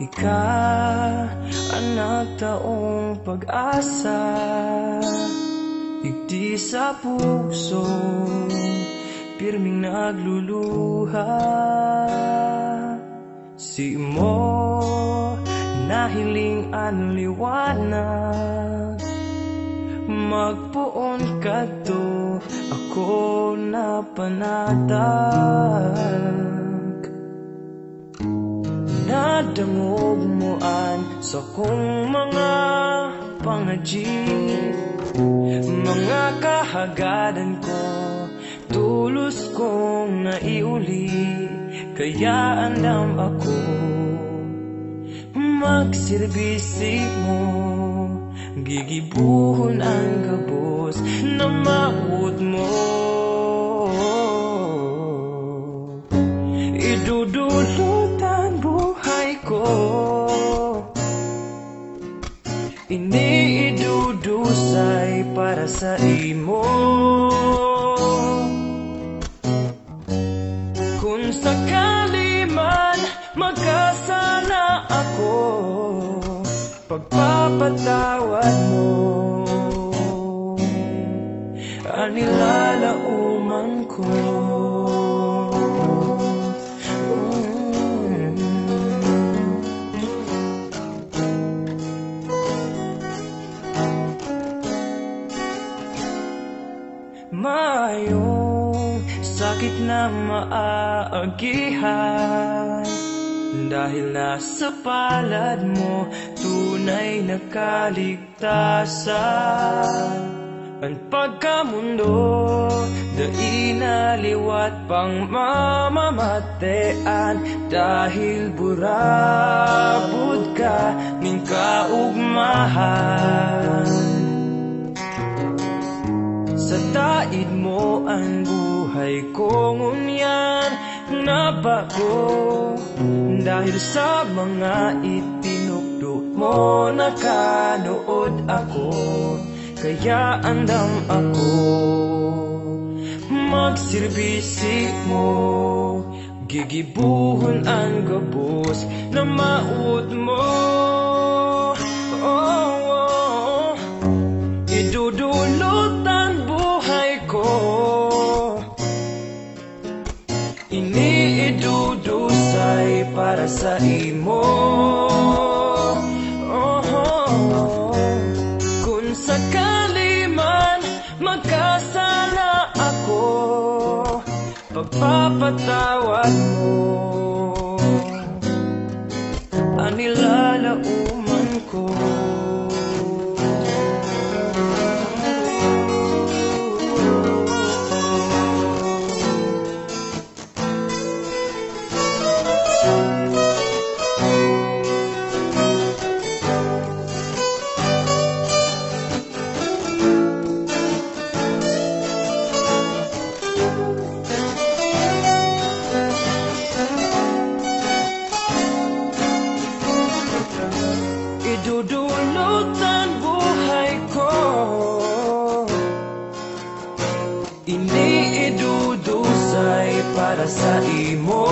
Ika, anak taong pag-asa, igdi sa puso, pirming nagluluha. Si mo, nahiling ang liwanag, magpuon kadto, ako na panatag. Nadangog mo sa kong mga pangadji, mga kahagadan ko, tulos kong naiuli, kaya andam ako magsirbisi mo, gigibuhon ang gabos na maud mo. Idudulot ang buhay ko, iniidudusay para sa imo. Kung sakali man magkasala ako, pagpapatawad mo, anilalauman ko. Mayong sakit na maaagihan, dahil nasa palad mo tunay na kaligtasan. Ang pagkamundo dai naliwat pang mamamatean, dahil burabod ka ning kaugmahan. Sa taid mo ang buhay ko ngunyan nabago, dahil sa mga itinukdo mo nakanood ako, kaya andam ako magsirbisi mo, gigibuhon ang gabos na maud mo. Idudulot ang buhay ko, iniidudusay para sa imo. Kung sakali man magkasala ako, pagpapatawad mo, anilalauman ko. Idudulot ang buhay ko, iniidudusay para sa imo.